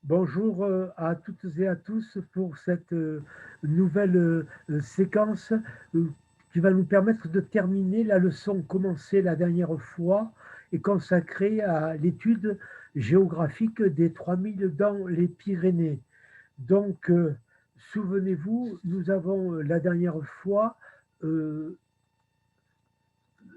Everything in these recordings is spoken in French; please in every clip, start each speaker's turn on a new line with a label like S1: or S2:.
S1: Bonjour à toutes et à tous pour cette nouvelle séquence euh, qui va nous permettre de terminer la leçon commencée la dernière fois et consacrée à l'étude géographique des 3000 dans les Pyrénées. Donc, souvenez-vous, nous avons la dernière fois euh,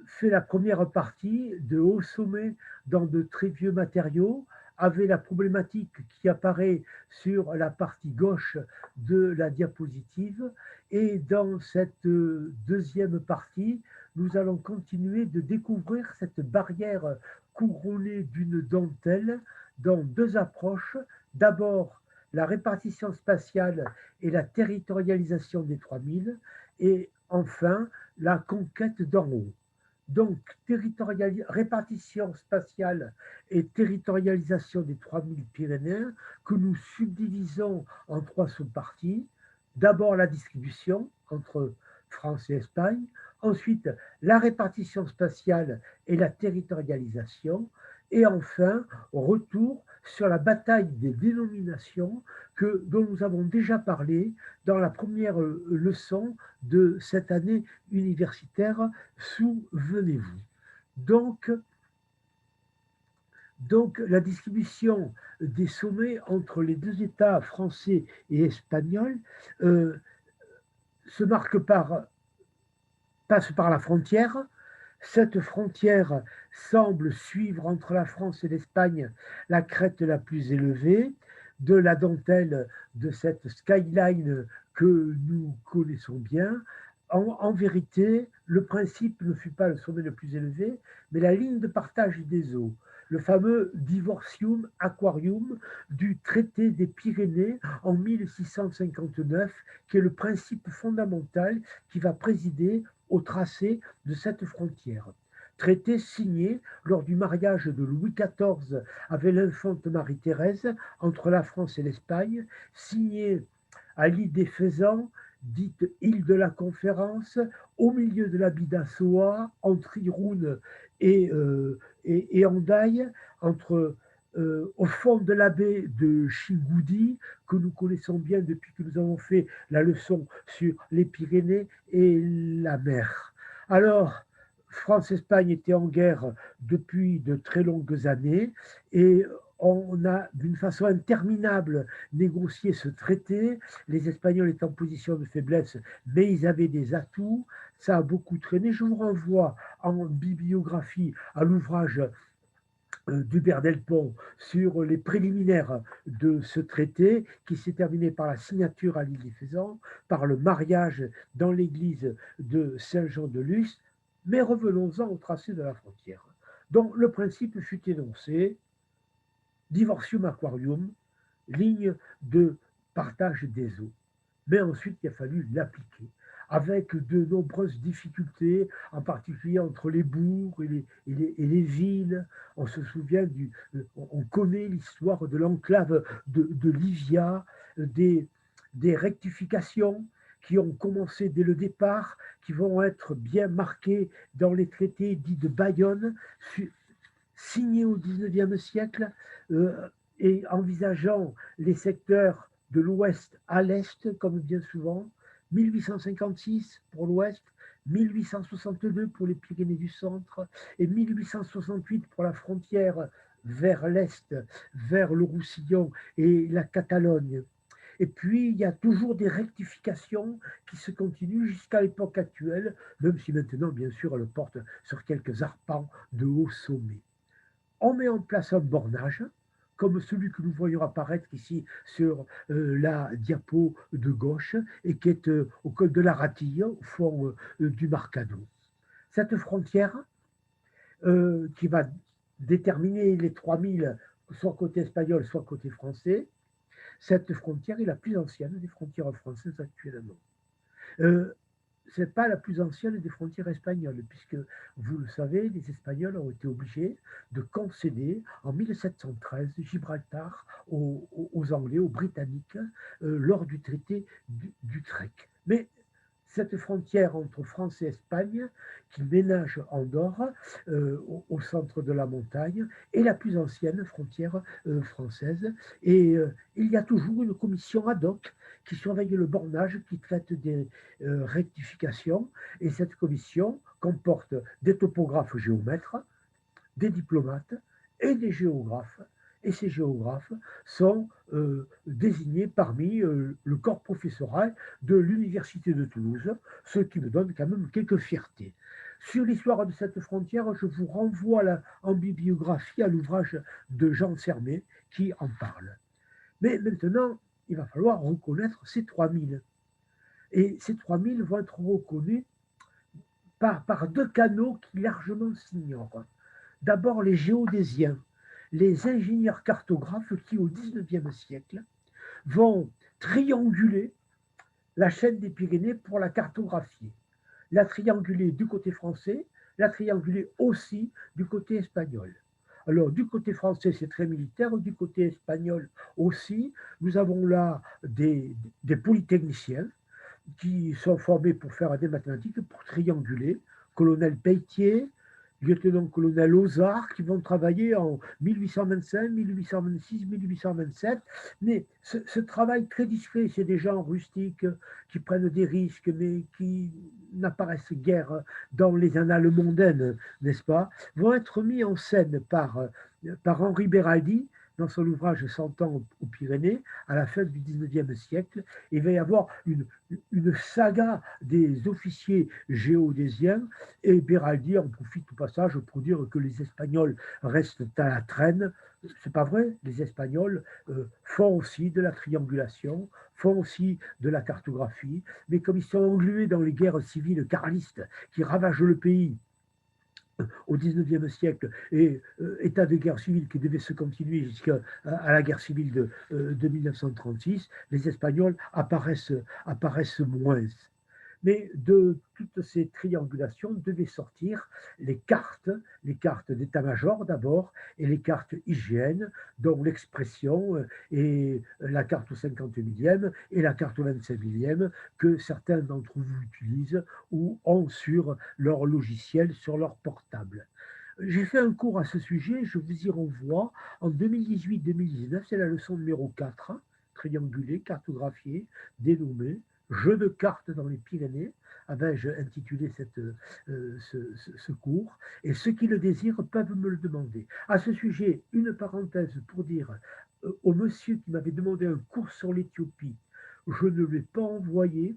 S1: fait la première partie de haut sommet dans de très vieux matériaux, avec la problématique qui apparaît sur la partie gauche de la diapositive. Et dans cette deuxième partie, nous allons continuer de découvrir cette barrière couronnée d'une dentelle dans deux approches. D'abord, la répartition spatiale et la territorialisation des 3000, et enfin, la conquête d'en haut. Donc, répartition spatiale et territorialisation des 3000 Pyrénéens que nous subdivisons en trois sous-parties. D'abord, la distribution entre France et Espagne. Ensuite, la répartition spatiale et la territorialisation. Et enfin, retour sur la bataille des dénominations dont nous avons déjà parlé dans la première leçon de cette année universitaire. Souvenez-vous. Donc, donc, la distribution des sommets entre les deux États français et espagnols euh, se marque passe par la frontière. Cette frontière semble suivre entre la France et l'Espagne la crête la plus élevée de la dentelle de cette skyline que nous connaissons bien. En vérité, le principe ne fut pas le sommet le plus élevé, mais la ligne de partage des eaux, le fameux Divortium Aquarium du traité des Pyrénées en 1659, qui est le principe fondamental qui va présider au tracé de cette frontière. Traité signé lors du mariage de Louis XIV avec l'infante Marie-Thérèse entre la France et l'Espagne, signé à l'île des Faisans, dite île de la Conférence, au milieu de la Bidassoa, entre Irun et Hendaye, au fond de la baie de Chigoudi, que nous connaissons bien depuis que nous avons fait la leçon sur les Pyrénées et la mer. Alors, France-Espagne était en guerre depuis de très longues années et on a d'une façon interminable négocié ce traité. Les Espagnols étaient en position de faiblesse, mais ils avaient des atouts. Ça a beaucoup traîné. Je vous renvoie en bibliographie à l'ouvrage d'Hubert Delpont sur les préliminaires de ce traité qui s'est terminé par la signature à l'île des Faisans, par le mariage dans l'église de Saint-Jean-de-Luz. Mais revenons-en au tracé de la frontière. Donc le principe fut énoncé, divortium aquarium, ligne de partage des eaux. Mais ensuite, il a fallu l'appliquer, avec de nombreuses difficultés, en particulier entre les bourgs et les villes. On se souvient on connaît l'histoire de l'enclave de Livia, des, des rectifications qui ont commencé dès le départ, qui vont être bien marquées dans les traités dits de Bayonne, signés au XIXe siècle, euh, et envisageant les secteurs de l'ouest à l'est, comme bien souvent, 1856 pour l'ouest, 1862 pour les Pyrénées du centre et 1868 pour la frontière vers l'est, vers le Roussillon et la Catalogne. Et puis, il y a toujours des rectifications qui se continuent jusqu'à l'époque actuelle, même si maintenant, bien sûr, elle porte sur quelques arpents de haut sommet. On met en place un bornage, comme celui que nous voyons apparaître ici sur la diapo de gauche et qui est au col de la Ratille, au fond du Marcado. Cette frontière qui va déterminer les 3000, soit côté espagnol, soit côté français, cette frontière est la plus ancienne des frontières françaises actuellement. Euh, Ce n'est pas la plus ancienne des frontières espagnoles, puisque, vous le savez, les Espagnols ont été obligés de concéder en 1713 Gibraltar aux Anglais, aux Britanniques, lors du traité d'Utrecht. Mais cette frontière entre France et Espagne, qui ménage Andorre, au centre de la montagne, est la plus ancienne frontière française. Et il y a toujours une commission ad hoc qui surveille le bornage, qui traite des rectifications. Et cette commission comporte des topographes géomètres, des diplomates et des géographes. Et ces géographes sont désignés parmi le corps professoral de l'Université de Toulouse, ce qui me donne quand même quelques fiertés. Sur l'histoire de cette frontière, je vous renvoie en bibliographie à l'ouvrage de Jean Sermet qui en parle. Mais maintenant, il va falloir reconnaître ces 3000. Et ces 3000 vont être reconnus par deux canaux qui largement s'ignorent. D'abord les géodésiens, les ingénieurs cartographes qui, au XIXe siècle, vont trianguler la chaîne des Pyrénées pour la cartographier. La trianguler du côté français, la trianguler aussi du côté espagnol. Alors, du côté français, c'est très militaire, du côté espagnol aussi. Nous avons là des polytechniciens qui sont formés pour faire des mathématiques, pour trianguler. Colonel Pelletier, lieutenant-colonel Ozard, qui vont travailler en 1825, 1826, 1827. Mais ce travail très discret, c'est des gens rustiques qui prennent des risques, mais qui n'apparaissent guère dans les annales mondaines, n'est-ce pas, vont être mis en scène par Henri Beraldi, dans son ouvrage 100 ans aux Pyrénées, à la fin du XIXe siècle. Il va y avoir une saga des officiers géodésiens, et Beraldi en profite au passage pour dire que les Espagnols restent à la traîne. C'est pas vrai, les Espagnols font aussi de la triangulation, font aussi de la cartographie, mais comme ils sont englués dans les guerres civiles carlistes qui ravagent le pays au XIXe siècle, et état de guerre civile qui devait se continuer jusqu'à la guerre civile de 1936, les Espagnols apparaissent moins. Mais de toutes ces triangulations devaient sortir les cartes d'état-major d'abord, et les cartes IGN, dont l'expression est la carte au 50 millième et la carte au 25 millième, que certains d'entre vous utilisent ou ont sur leur logiciel, sur leur portable. J'ai fait un cours à ce sujet, je vous y renvoie, en 2018-2019, c'est la leçon numéro 4, triangulé, cartographié, dénommé, jeu de cartes dans les Pyrénées, avais-je intitulé ce cours, et ceux qui le désirent peuvent me le demander. À ce sujet, une parenthèse pour dire au monsieur qui m'avait demandé un cours sur l'Éthiopie, je ne l'ai pas envoyé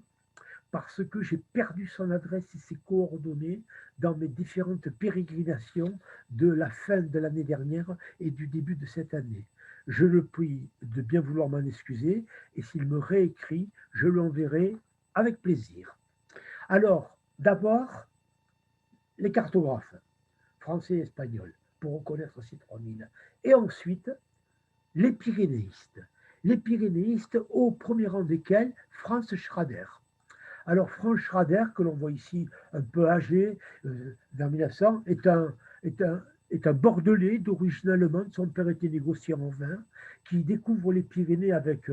S1: parce que j'ai perdu son adresse et ses coordonnées dans mes différentes pérégrinations de la fin de l'année dernière et du début de cette année. Je le prie de bien vouloir m'en excuser, et s'il me réécrit, je l'enverrai avec plaisir. Alors, d'abord, les cartographes, français et espagnols, pour reconnaître ces 3000. Et ensuite, les pyrénéistes. Les pyrénéistes, au premier rang desquels Franz Schrader. Alors, Franz Schrader, que l'on voit ici un peu âgé, vers 1900, est un Bordelais d'origine allemande. Son père était négociant en vin, qui découvre les Pyrénées avec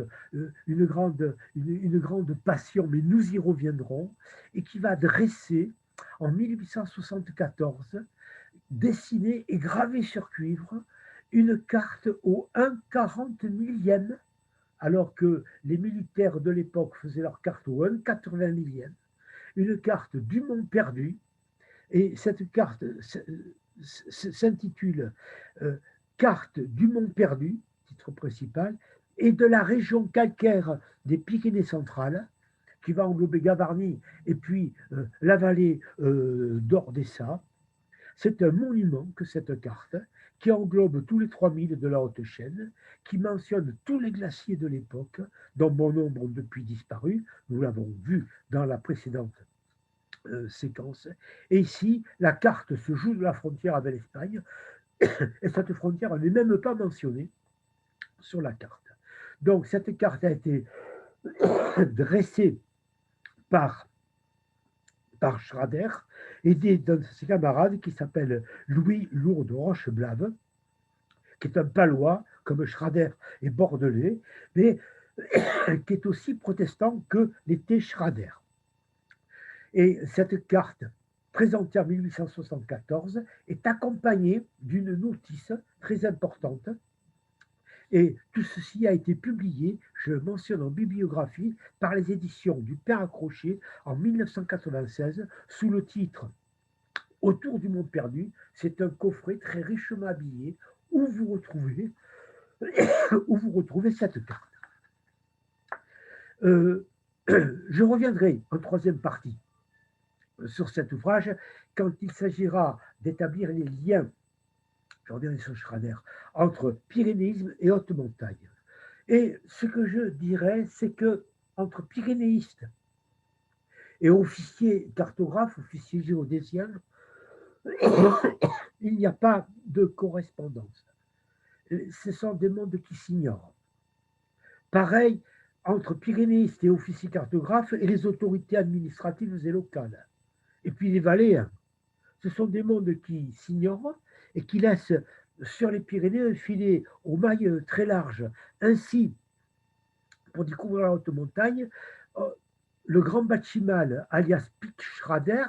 S1: une grande passion, mais nous y reviendrons, et qui va dresser en 1874, dessiner et graver sur cuivre une carte au 1/40 millième, alors que les militaires de l'époque faisaient leur carte au 1/80 millième, une carte du Mont Perdu. Et cette carte s'intitule Carte du Mont Perdu, titre principal, et de la région calcaire des Pyrénées centrales, qui va englober Gavarnie et puis la vallée d'Ordessa. C'est un monument que cette carte, qui englobe tous les 3000 de la haute chaîne, qui mentionne tous les glaciers de l'époque, dont bon nombre ont depuis disparu, nous l'avons vu dans la précédente séquence. Et ici, la carte se joue de la frontière avec l'Espagne, et cette frontière n'est même pas mentionnée sur la carte. Donc cette carte a été dressée par Schrader, aidé d'un de ses camarades qui s'appelle Louis Lourdes Rocheblave, qui est un palois, comme Schrader est bordelais, mais qui est aussi protestant que l'était Schrader. Et cette carte, présentée en 1874, est accompagnée d'une notice très importante. Et tout ceci a été publié, je le mentionne en bibliographie, par les éditions du Père Accroché en 1996 sous le titre Autour du monde perdu. C'est un coffret très richement habillé où vous retrouvez, où vous retrouvez cette carte. Euh, je reviendrai en troisième partie sur cet ouvrage quand il s'agira d'établir les liens, je reviens sur Schrader, entre pyrénéisme et haute montagne. Et ce que je dirais, c'est que entre pyrénéistes et officiers cartographes, officiers géodésiens, il n'y a pas de correspondance. Ce sont des mondes qui s'ignorent. Pareil entre pyrénéistes et officiers cartographes et les autorités administratives et locales. Et puis les Valéens. Ce sont des mondes qui s'ignorent et qui laissent sur les Pyrénées un filet aux mailles très larges. Ainsi, pour découvrir la haute montagne, le grand Bachimal, alias Pic Schrader,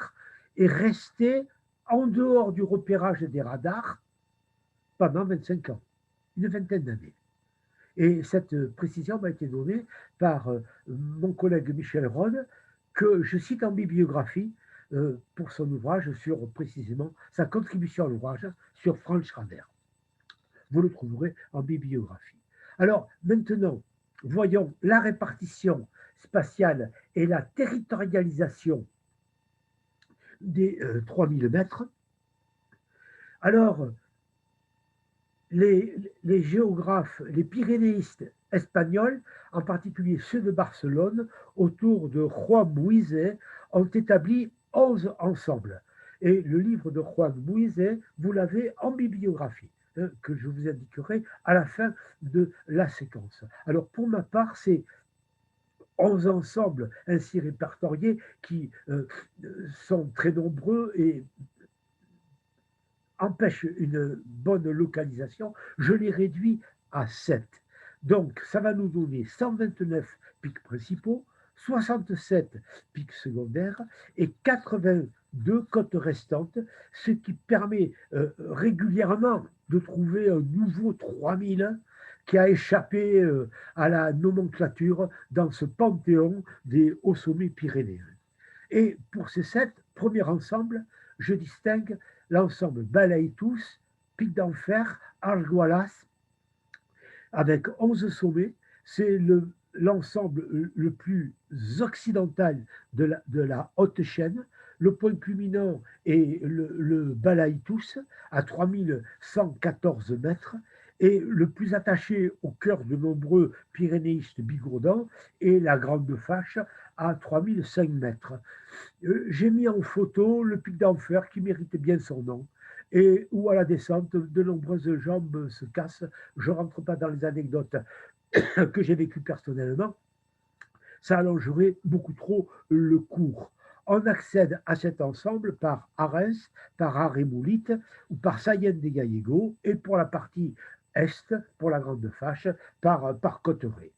S1: est resté en dehors du repérage des radars pendant 25 ans, une vingtaine d'années. Et cette précision m'a été donnée par mon collègue Michel Rode, que je cite en bibliographie pour son ouvrage sur précisément sa contribution à l'ouvrage sur Franz Schrader. Vous le trouverez en bibliographie. Alors maintenant, voyons la répartition spatiale et la territorialisation des 3000 mètres. Alors, les géographes, les pyrénéistes espagnols, en particulier ceux de Barcelone, autour de Juan Buizet, ont établi 11 ensembles. Et le livre de Juan Buizet, vous l'avez en bibliographie, que je vous indiquerai à la fin de la séquence. Alors pour ma part, c'est 11 ensembles ainsi répertoriés qui sont très nombreux et empêche une bonne localisation, je l'ai réduit à 7. Donc, ça va nous donner 129 pics principaux, 67 pics secondaires et 82 côtes restantes, ce qui permet régulièrement de trouver un nouveau 3000 qui a échappé à la nomenclature dans ce panthéon des hauts sommets pyrénéens. Et pour ces 7 premiers ensembles, je distingue l'ensemble Balaïtous, Pic d'Enfer, Argualas, avec 11 sommets. C'est l'ensemble le plus occidental de la haute chaîne. Le point culminant est le Balaïtous, à 3114 mètres, et le plus attaché au cœur de nombreux pyrénéistes bigourdans est la Grande Fâche, à 3005 mètres. J'ai mis en photo le pic d'Enfer qui méritait bien son nom et où à la descente de nombreuses jambes se cassent. Je ne rentre pas dans les anecdotes que j'ai vécues personnellement, ça allongerait beaucoup trop le cours. On accède à cet ensemble par Arès, par Arémoulite ou par Sayen de Gallego et pour la partie est, pour la Grande Fâche, par Cotteret.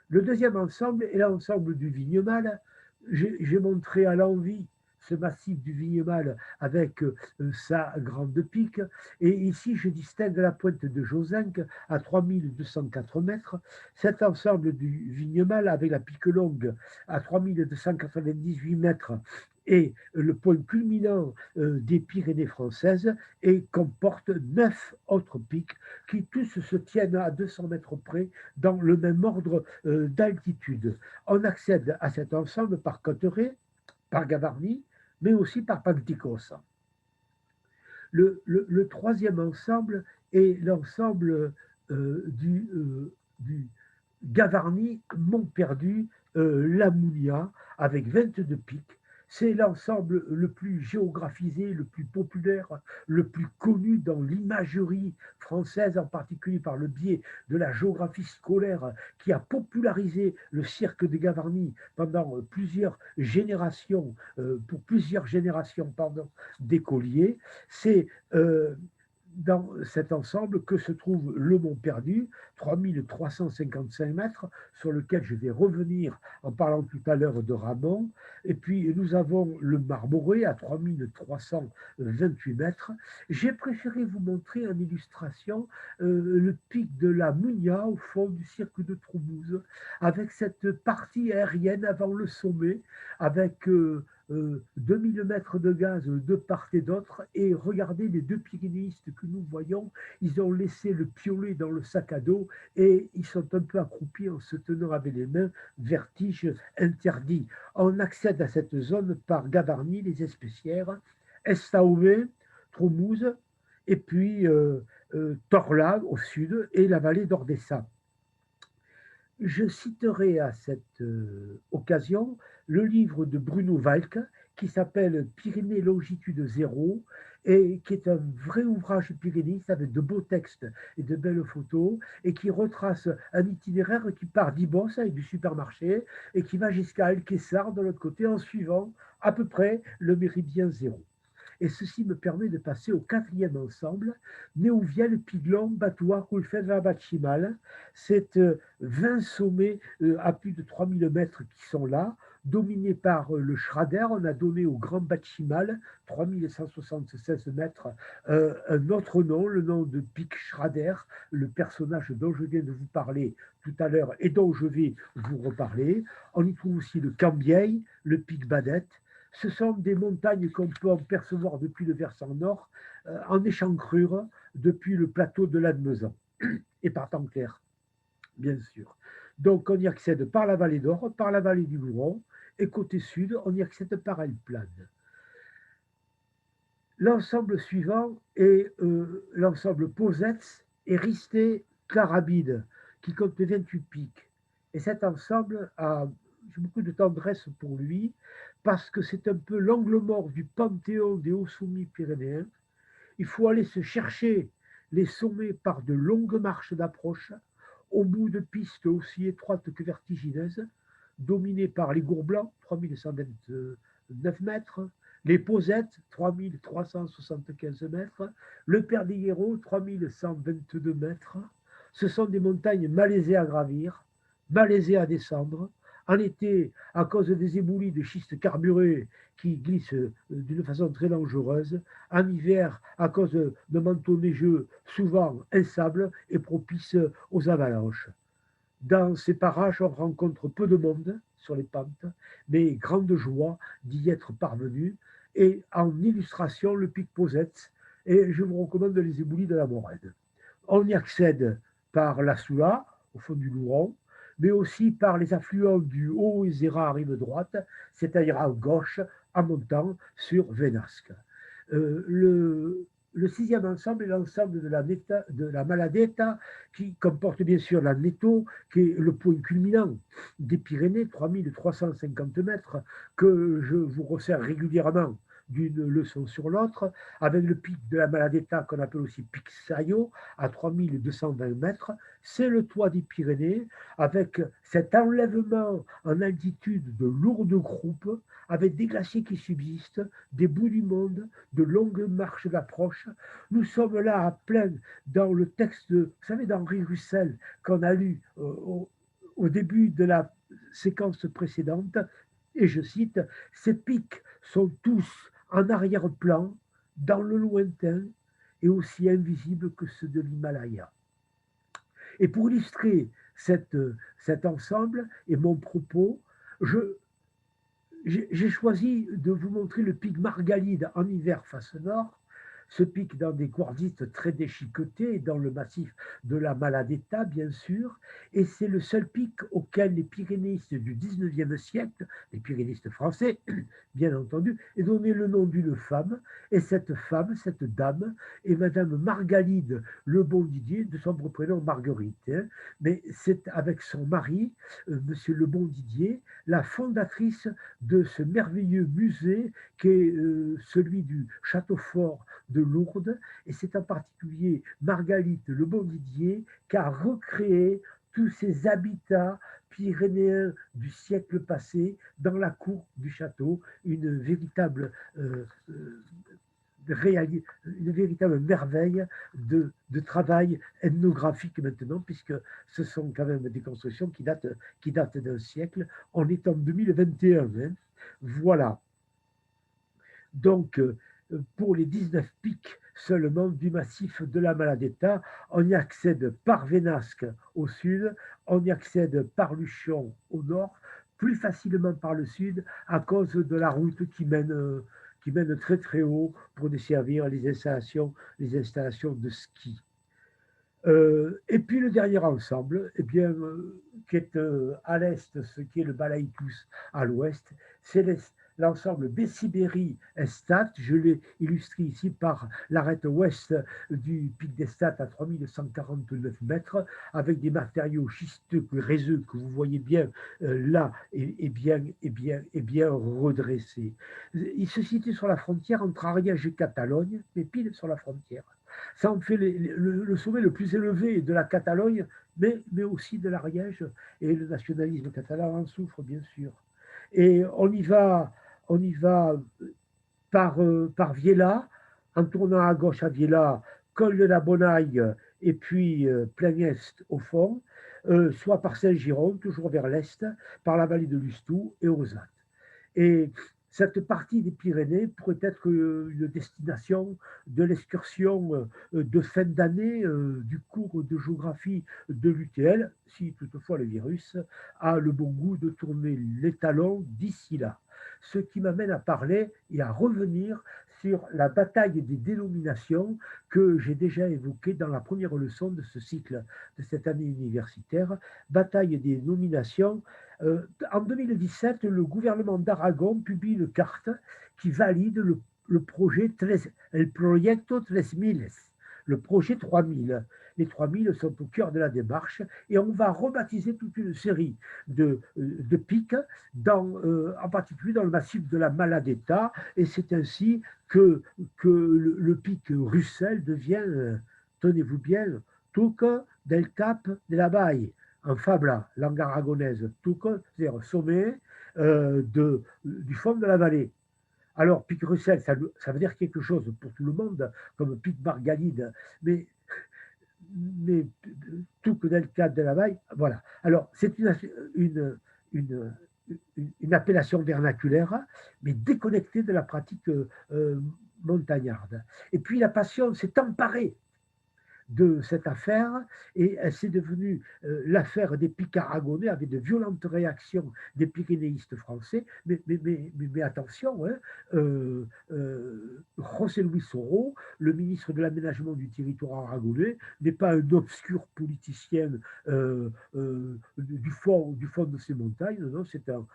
S1: Le deuxième ensemble est l'ensemble du Vignemal. J'ai montré à l'envie ce massif du Vignemal avec sa grande pique. Et ici, je distingue la pointe de Josinc à 3204 mètres. Cet ensemble du Vignemal avec la pique longue à 3298 mètres est le point culminant des Pyrénées françaises et comporte 9 autres pics qui tous se tiennent à 200 mètres près dans le même ordre d'altitude. On accède à cet ensemble par Cotteret, par Gavarnie, mais aussi par Panticos. Le troisième ensemble est l'ensemble du Gavarnie, Montperdu, Lamounia, avec 22 pics. C'est l'ensemble le plus géographisé, le plus populaire, le plus connu dans l'imagerie française, en particulier par le biais de la géographie scolaire qui a popularisé le cirque de Gavarnie pendant plusieurs générations, pour plusieurs générations d'écoliers. C'est dans cet ensemble que se trouve le Mont Perdu, 3355 mètres, sur lequel je vais revenir en parlant tout à l'heure de Ramon. Et puis nous avons le Marboré à 3328 mètres. J'ai préféré vous montrer en illustration le pic de la Munia au fond du cirque de Troumouse, avec cette partie aérienne avant le sommet, avec 2000 mètres de gaz de part et d'autre, et regardez les deux pyrénéistes que nous voyons, ils ont laissé le piolet dans le sac à dos et ils sont un peu accroupis en se tenant avec les mains, vertige interdit. On accède à cette zone par Gavarnie, les Espécières, Estaové, Troumouse, et puis Torla au sud et la vallée d'Ordessa. Je citerai à cette occasion le livre de Bruno Walk qui s'appelle Pyrénées longitude zéro et qui est un vrai ouvrage pyrénéiste avec de beaux textes et de belles photos et qui retrace un itinéraire qui part d'Ibos avec du supermarché et qui va jusqu'à Alquessar de l'autre côté en suivant à peu près le méridien zéro. Et ceci me permet de passer au quatrième ensemble, Néouviel, Piglon, Batoua, Coulfed, Bachimal. C'est 20 sommets à plus de 3000 mètres qui sont là, dominés par le Schrader. On a donné au Grand Bachimal, 3176 mètres, un autre nom, le nom de Pic Schrader, le personnage dont je viens de vous parler tout à l'heure et dont je vais vous reparler. On y trouve aussi le Cambieil, le Pic Badette. Ce sont des montagnes qu'on peut en percevoir depuis le versant nord, en échancrure, depuis le plateau de l'Admezan, et par temps clair, bien sûr. Donc on y accède par la vallée d'Or, par la vallée du Louron, et côté sud, on y accède par Elplane. L'ensemble suivant est l'ensemble Posets et Risté Clarabide, qui compte 28 pics. Et cet ensemble j'ai beaucoup de tendresse pour lui, parce que c'est un peu l'angle mort du panthéon des hauts sommets pyrénéens. Il faut aller se chercher les sommets par de longues marches d'approche, au bout de pistes aussi étroites que vertigineuses, dominées par les Gourblancs, 3129 mètres, les Posettes, 3375 mètres, le Perdiguero, 3122 mètres. Ce sont des montagnes malaisées à gravir, malaisées à descendre. En été, à cause des éboulis de schiste carburé qui glissent d'une façon très dangereuse. En hiver, à cause de manteaux neigeux souvent instables et propices aux avalanches. Dans ces parages, on rencontre peu de monde sur les pentes, mais grande joie d'y être parvenu. Et en illustration, le pic Posette, et je vous recommande les éboulis de la Morène. On y accède par la Soula, au fond du Louron, mais aussi par les affluents du Haut-Ezera à rive droite, c'est-à-dire à gauche, en montant sur Vénasque. Le sixième ensemble est l'ensemble de la Maladeta, qui comporte bien sûr la Neto, qui est le point culminant des Pyrénées, 3350 mètres, que je vous resserre régulièrement d'une leçon sur l'autre, avec le pic de la Maladeta qu'on appelle aussi pic Sayo à 3220 mètres. C'est le toit des Pyrénées, avec cet enlèvement en altitude de lourdes croupes, avec des glaciers qui subsistent, des bouts du monde, de longues marches d'approche. Nous sommes là à plein dans le texte, vous savez, d'Henri Russell, qu'on a lu au début de la séquence précédente, et je cite, ces pics sont tous en arrière-plan, dans le lointain, et aussi invisibles que ceux de l'Himalaya. Et pour illustrer cet ensemble et mon propos, j'ai choisi de vous montrer le pic Margalide en hiver face nord, ce pic dans des quartzites très déchiquetés, dans le massif de la Maladeta, bien sûr, et c'est le seul pic auquel les pyrénéistes du 19e siècle, les pyrénéistes français, bien entendu, aient donné le nom d'une femme, et cette femme, cette dame, est Madame Margalide Le Bon Didier, de son vrai prénom Marguerite, hein, mais c'est avec son mari, Monsieur Le Bon Didier, la fondatrice de ce merveilleux musée qui est celui du château fort de Lourdes, et c'est en particulier Margalite Le Bon Didier qui a recréé tous ces habitats pyrénéens du siècle passé dans la cour du château, une véritable une véritable merveille de travail ethnographique maintenant, puisque ce sont quand même des constructions qui datent d'un siècle. On est en 2021, hein. Voilà. Donc, pour les 19 pics seulement du massif de la Maladetta, on y accède par Vénasque au sud, on y accède par Luchon au nord, plus facilement par le sud à cause de la route qui mène très très haut pour desservir les installations de ski. Et puis le dernier ensemble, eh bien, qui est à l'est, ce qui est le Balaïcus à l'ouest, c'est l'ensemble Bessibéry Estat. Je l'ai illustré ici par l'arête ouest du pic d'Estat à 3149 mètres, avec des matériaux schisteux gréseux que vous voyez bien là et bien redressés. Il se situe sur la frontière entre Ariège et Catalogne, mais pile sur la frontière. Ça en fait le sommet le plus élevé de la Catalogne, mais aussi de l'Ariège, et le nationalisme catalan en souffre, bien sûr. Et on y va par Viella, en tournant à gauche à Viella, col de la Bonaille, et puis plein est au fond, soit par Saint-Giron, toujours vers l'est, par la vallée de l'Ustou et Ozat. Et cette partie des Pyrénées pourrait être une destination de l'excursion de fin d'année du cours de géographie de l'UTL, si toutefois le virus a le bon goût de tourner les talons d'ici là. Ce qui m'amène à parler et à revenir sur la bataille des dénominations que j'ai déjà évoquée dans la première leçon de ce cycle de cette année universitaire. Bataille des nominations. En 2017, le gouvernement d'Aragon publie une carte qui valide le projet El Proyecto 3000, le projet 3000. Les 3000 sont au cœur de la démarche et on va rebaptiser toute une série de pics, en particulier dans le massif de la Maladetta, et c'est ainsi que le pic Russell devient, tenez-vous bien, Tuc del Cap de la Baille, en fabla, langue aragonaise, Tuc, c'est-à-dire sommet du fond de la vallée. Alors, pic Russell, ça veut dire quelque chose pour tout le monde, comme pic Margalide, mais tout que dans le cadre de la vaille, voilà. Alors, c'est une, une appellation vernaculaire, mais déconnectée de la pratique montagnarde. Et puis, la passion s'est emparée de cette affaire et c'est devenu l'affaire des pics aragonais avec de violentes réactions des pyrénéistes français. Mais attention, hein, José Luis Soro, le ministre de l'aménagement du territoire aragonais, n'est pas un obscur politicien du fond de ces montagnes. Non, c'est un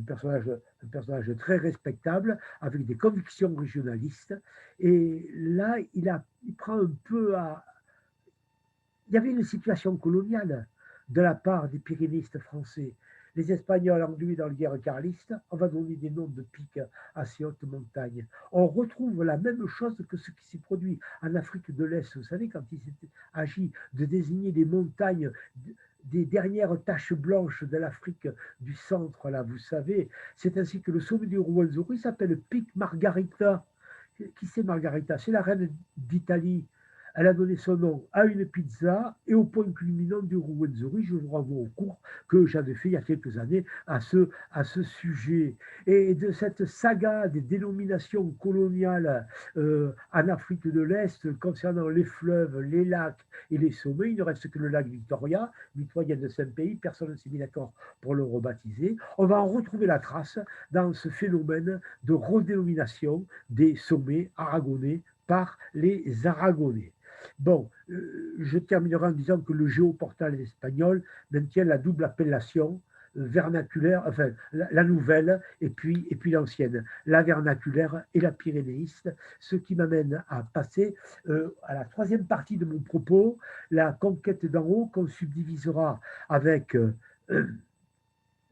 S1: personnage très respectable avec des convictions régionalistes. Et là, il prend un peu à. Il y avait une situation coloniale de la part des pyrénéistes français. Les Espagnols englués dans la guerre carliste, on va donner des noms de pics à ces hautes montagnes. On retrouve la même chose que ce qui s'est produit en Afrique de l'Est. Vous savez, quand il s'est agi de désigner les montagnes des dernières taches blanches de l'Afrique du centre, là, vous savez, c'est ainsi que le sommet du Ruwenzori s'appelle Pic Margarita. Qui c'est Margarita? C'est la reine d'Italie. Elle a donné son nom à une pizza et au point culminant du Ruwenzori. Je vous renvoie au cours que j'avais fait il y a quelques années à ce sujet. Et de cette saga des dénominations coloniales en Afrique de l'Est concernant les fleuves, les lacs et les sommets, il ne reste que le lac Victoria, mitoyen de 5 pays, personne ne s'est mis d'accord pour le rebaptiser. On va en retrouver la trace dans ce phénomène de redénomination des sommets aragonais par les Aragonais. Bon, je terminerai en disant que le géoportal espagnol maintient la double appellation vernaculaire, enfin la nouvelle et puis l'ancienne, la vernaculaire et la pyrénéiste, ce qui m'amène à passer à la troisième partie de mon propos, la conquête d'en haut qu'on subdivisera avec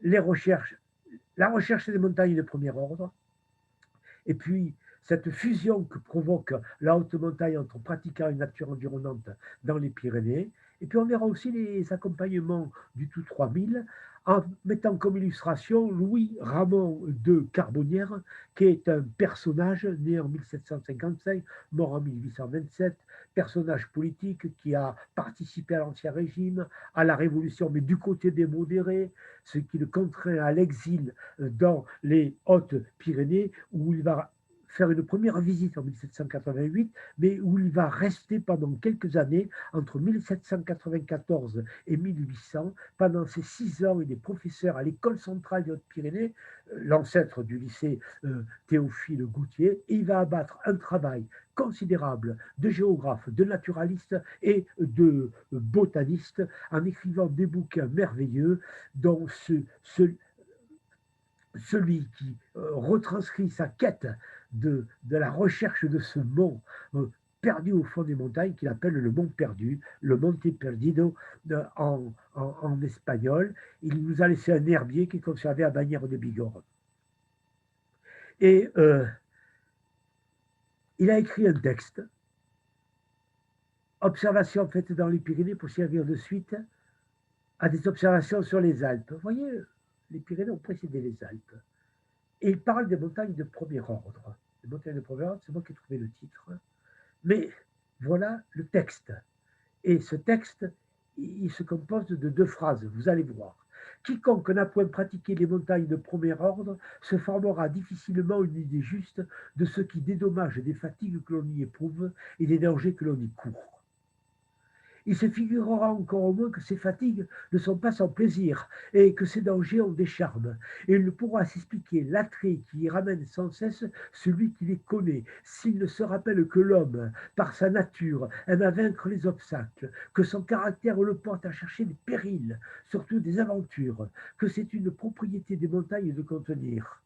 S1: les recherches, la recherche des montagnes de premier ordre, et puis cette fusion que provoque la haute montagne entre pratiquant une nature environnante dans les Pyrénées, Et puis on verra aussi les accompagnements du tout 3000 en mettant comme illustration Louis Ramon de Carbonnières, qui est un personnage né en 1755, mort en 1827, personnage politique qui a participé à l'Ancien Régime, à la Révolution, mais du côté des modérés, ce qui le contraint à l'exil dans les Hautes-Pyrénées, où il va faire une première visite en 1788, mais où il va rester pendant quelques années, entre 1794 et 1800. Pendant ces 6 ans, il est professeur à l'école centrale des Hautes-Pyrénées, l'ancêtre du lycée Théophile Gautier, et il va abattre un travail considérable de géographe, de naturaliste et de botaniste en écrivant des bouquins merveilleux dont celui qui retranscrit sa quête de la recherche de ce mont perdu au fond des montagnes, qu'il appelle le mont perdu, le Monte Perdido en espagnol. Il nous a laissé un herbier qui est conservé à Bagnères de Bigorre. Et il a écrit un texte, observations faites dans les Pyrénées pour servir de suite à des observations sur les Alpes. Vous voyez, les Pyrénées ont précédé les Alpes. Et il parle des montagnes de premier ordre. Les montagnes de premier ordre, c'est moi qui ai trouvé le titre. Mais voilà le texte. Et ce texte, il se compose de 2 phrases, vous allez voir. Quiconque n'a point pratiqué les montagnes de premier ordre se formera difficilement une idée juste de ce qui dédommage des fatigues que l'on y éprouve et des dangers que l'on y court. Il se figurera encore au moins que ces fatigues ne sont pas sans plaisir et que ces dangers ont des charmes. Et il ne pourra s'expliquer l'attrait qui y ramène sans cesse celui qui les connaît, s'il ne se rappelle que l'homme, par sa nature, aime à vaincre les obstacles, que son caractère le porte à chercher des périls, surtout des aventures, que c'est une propriété des montagnes de contenir,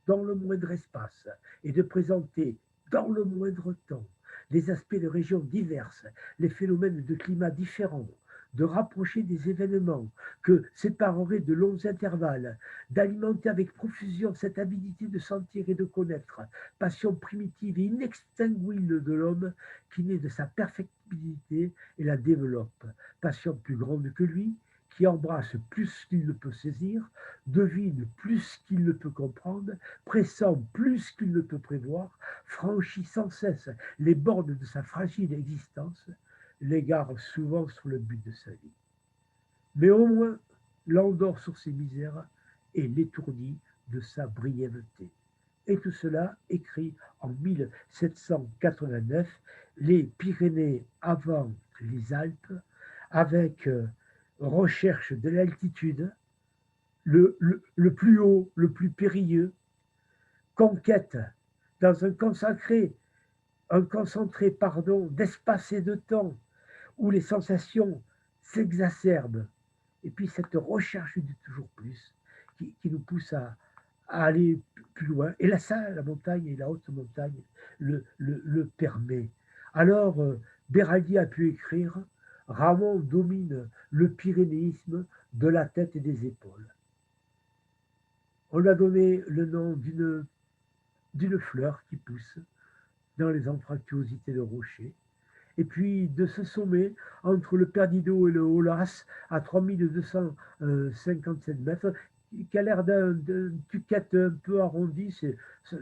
S1: dans le moindre espace, et de présenter, dans le moindre temps, les aspects de régions diverses, les phénomènes de climats différents, de rapprocher des événements que sépareraient de longs intervalles, d'alimenter avec profusion cette habilité de sentir et de connaître, passion primitive et inextinguible de l'homme qui naît de sa perfectibilité et la développe, passion plus grande que lui, qui embrasse plus qu'il ne peut saisir, devine plus qu'il ne peut comprendre, pressent plus qu'il ne peut prévoir, franchit sans cesse les bornes de sa fragile existence, l'égare souvent sur le but de sa vie. Mais au moins l'endort sur ses misères et l'étourdit de sa brièveté. Et tout cela écrit en 1789, les Pyrénées avant les Alpes, avec recherche de l'altitude, le plus haut, le plus périlleux, conquête dans un concentré d'espace et de temps où les sensations s'exacerbent. Et puis cette recherche du toujours plus qui nous pousse à aller plus loin. Et là, ça, la montagne et la haute montagne le permet. Alors, Béraldi a pu écrire Ramon domine le pyrénéisme de la tête et des épaules. On lui a donné le nom d'une fleur qui pousse dans les anfractuosités de rochers. Et puis de ce sommet, entre le Perdido et le Aulas, à 3257 mètres, qui a l'air d'une tuquette un peu arrondie,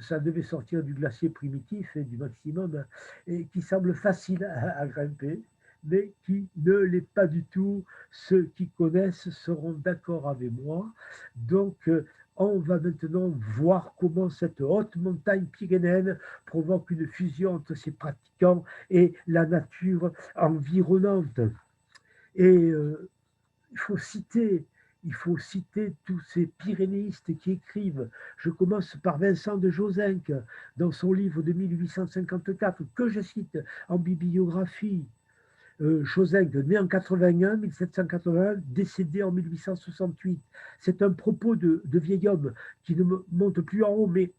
S1: ça devait sortir du glacier primitif et du maximum, et qui semble facile à grimper, mais qui ne l'est pas du tout. Ceux qui connaissent seront d'accord avec moi. Donc, on va maintenant voir comment cette haute montagne pyrénéenne provoque une fusion entre ses pratiquants et la nature environnante. Et il faut citer, il faut citer tous ces pyrénéistes qui écrivent. Je commence par Vincent de Josenc, dans son livre de 1854, que je cite en bibliographie. Josenc, né en 81, 1781, décédé en 1868. C'est un propos de vieil homme qui ne monte plus en haut, mais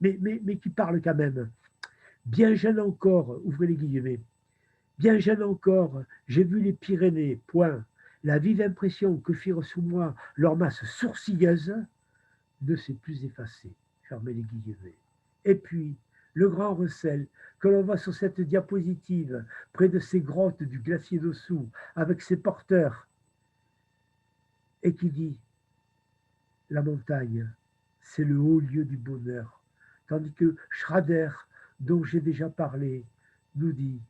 S1: qui parle quand même. Bien jeune encore, ouvrez les guillemets, bien jeune encore, j'ai vu les Pyrénées, point. La vive impression que firent sous moi leurs masses sourcilleuses ne s'est plus effacée, fermez les guillemets. Et puis, le Grand Recel, que l'on voit sur cette diapositive, près de ces grottes du glacier dessous, avec ses porteurs, et qui dit la montagne, c'est le haut lieu du bonheur. Tandis que Schrader, dont j'ai déjà parlé, nous dit,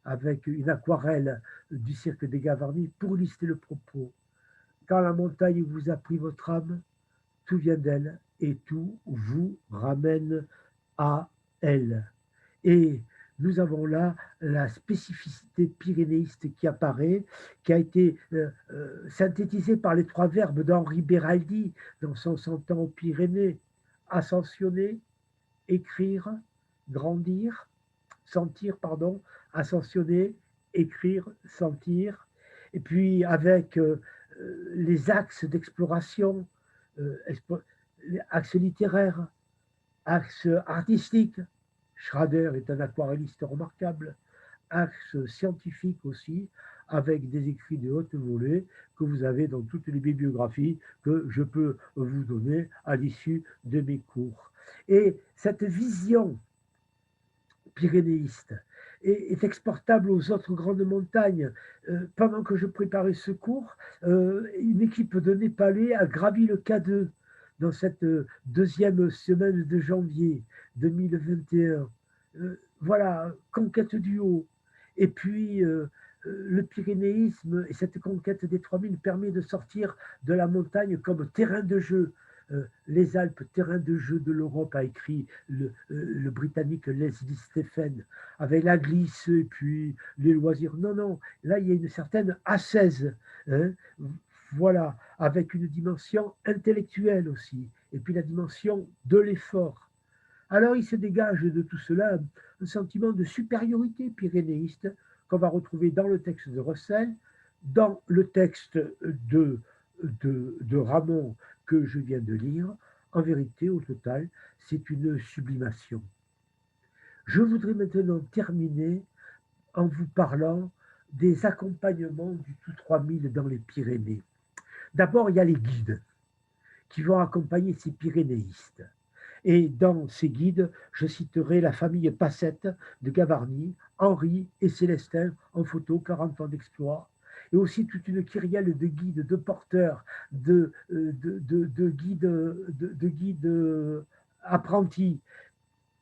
S1: avec une aquarelle du cirque des Gavarnie, pour lister le propos, quand la montagne vous a pris votre âme, tout vient d'elle et tout vous ramène à elle. Et nous avons là la spécificité pyrénéiste qui apparaît, qui a été synthétisée par les trois verbes d'Henri Beraldi dans son Cent ans aux Pyrénées: ascensionner, écrire, grandir, sentir, pardon, ascensionner, écrire, sentir. Et puis avec les axes d'exploration, euh, axes littéraires, axes artistiques. Schrader est un aquarelliste remarquable, axe scientifique aussi, avec des écrits de haute volée que vous avez dans toutes les bibliographies que je peux vous donner à l'issue de mes cours. Et cette vision pyrénéiste est exportable aux autres grandes montagnes. Pendant que je préparais ce cours, une équipe de Népalais a gravi le K2 dans cette deuxième semaine de janvier 2021. Voilà, conquête du haut. Et puis, le pyrénéisme et cette conquête des 3000 permet de sortir de la montagne comme terrain de jeu. Les Alpes, terrain de jeu de l'Europe, a écrit le Britannique Leslie Stephen, avec la glisse et puis les loisirs. Non, non, là il y a une certaine ascèse, hein, voilà, avec une dimension intellectuelle aussi, et puis la dimension de l'effort. Alors il se dégage de tout cela un sentiment de supériorité pyrénéiste qu'on va retrouver dans le texte de Russell, dans le texte de Ramon que je viens de lire. En vérité, au total, c'est une sublimation. Je voudrais maintenant terminer en vous parlant des accompagnements du tout 3000 dans les Pyrénées. D'abord, il y a les guides qui vont accompagner ces pyrénéistes. Et dans ces guides, je citerai la famille Passette de Gavarnie, Henri et Célestin en photo, 40 ans d'exploit, et aussi toute une kyrielle de guides, de porteurs, de guides apprentis.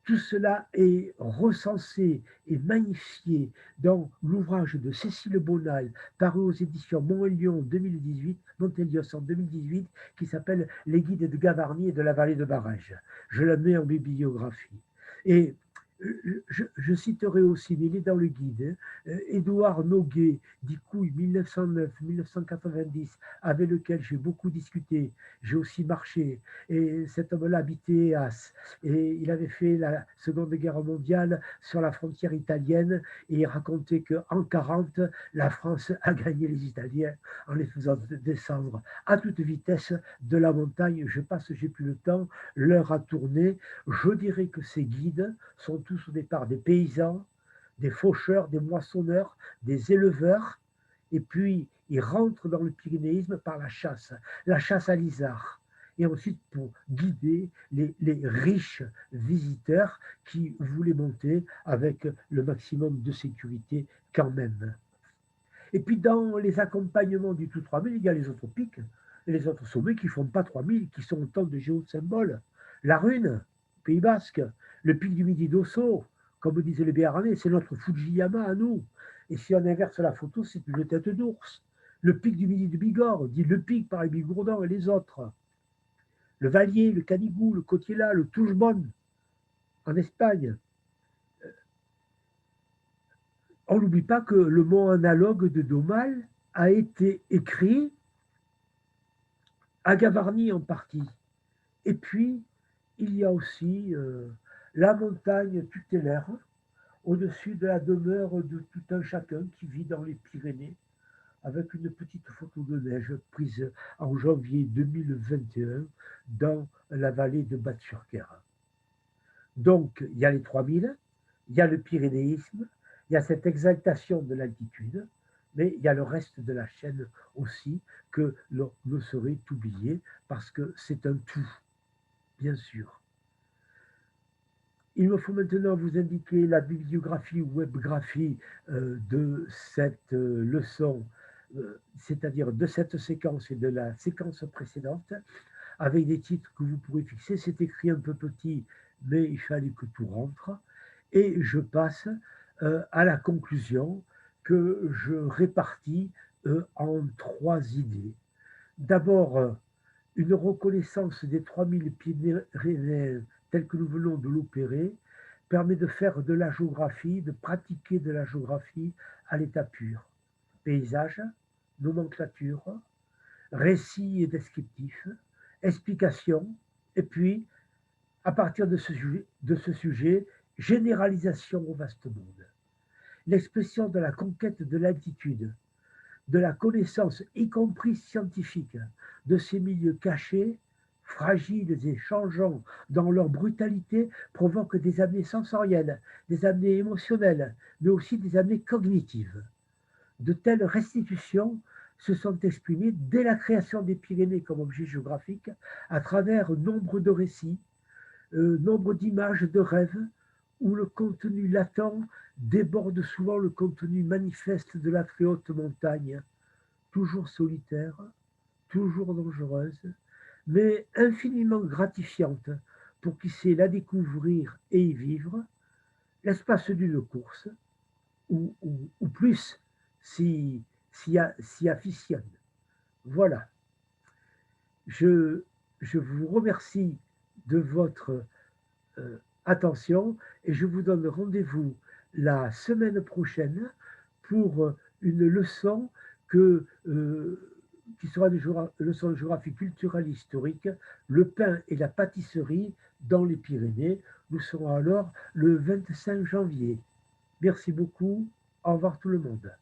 S1: Tout cela est recensé et magnifié dans l'ouvrage de Cécile Bonal, paru aux éditions Montelion 2018, Montelios en 2018, qui s'appelle Les guides de Gavarnie et de la vallée de Barège. Je la mets en bibliographie. Et je citerai aussi, mais il est dans le guide, Édouard Noguet, d'Icouille 1909-1990, avec lequel j'ai beaucoup discuté, j'ai aussi marché, et cet homme-là habitait As, et il avait fait la Seconde Guerre mondiale sur la frontière italienne, et il racontait qu'en 40, la France a gagné les Italiens en les faisant descendre à toute vitesse de la montagne. Je passe, j'ai plus le temps, l'heure a tourné. Je dirais que ces guides sont tous au départ des paysans, des faucheurs, des moissonneurs, des éleveurs, et puis ils rentrent dans le pyrénéisme par la chasse à l'isard, et ensuite pour guider les riches visiteurs qui voulaient monter avec le maximum de sécurité quand même. Et puis dans les accompagnements du tout 3000, il y a les autres pics et les autres sommets qui ne font pas 3000, qui sont autant de géosymboles. La Rune, Pays Basque, le pic du Midi d'Osso, comme disaient les Béarnais, c'est notre Fujiyama à nous. Et si on inverse la photo, c'est une tête d'ours. Le pic du Midi de Bigorre, dit le pic par les Bigourdans et les autres. Le Valier, le Canigou, le Cotiella, le Touchebonne, en Espagne. On n'oublie pas que le mot analogue de Domal a été écrit à Gavarnie en partie. Et puis, il y a aussi la montagne tutélaire, au-dessus de la demeure de tout un chacun qui vit dans les Pyrénées, avec une petite photo de neige prise en janvier 2021 dans la vallée de Bat-sur-Queyras. Donc, il y a les 3000, il y a le pyrénéisme, il y a cette exaltation de l'altitude, mais il y a le reste de la chaîne aussi que l'on ne saurait oublier parce que c'est un tout, bien sûr. Il me faut maintenant vous indiquer la bibliographie ou webgraphie de cette leçon, c'est-à-dire de cette séquence et de la séquence précédente, avec des titres que vous pourrez fixer. C'est écrit un peu petit, mais il fallait que tout rentre. Et je passe à la conclusion que je répartis en trois idées. D'abord, une reconnaissance des 3000 Pyrénéens tels que nous venons de l'opérer permet de faire de la géographie, de pratiquer de la géographie à l'état pur. Paysage, nomenclature, récit et descriptif, explication, et puis, à partir de ce sujet, généralisation au vaste monde. L'expression de la conquête de l'altitude, de la connaissance, y compris scientifique, de ces milieux cachés, fragiles et changeants dans leur brutalité, provoque des amenées sensorielles, des amenées émotionnelles, mais aussi des amenées cognitives. De telles restitutions se sont exprimées dès la création des Pyrénées comme objet géographique à travers nombre de récits, nombre d'images, de rêves, où le contenu latent déborde souvent le contenu manifeste de la très haute montagne, toujours solitaire, toujours dangereuse, mais infiniment gratifiante pour qui sait la découvrir et y vivre, l'espace d'une course, ou plus s'y afficionne. Voilà, je, je vous remercie de votre attention et je vous donne rendez-vous la semaine prochaine pour une leçon qui sera une leçon de géographie culturelle historique, le pain et la pâtisserie dans les Pyrénées. Nous serons alors le 25 janvier. Merci beaucoup. Au revoir tout le monde.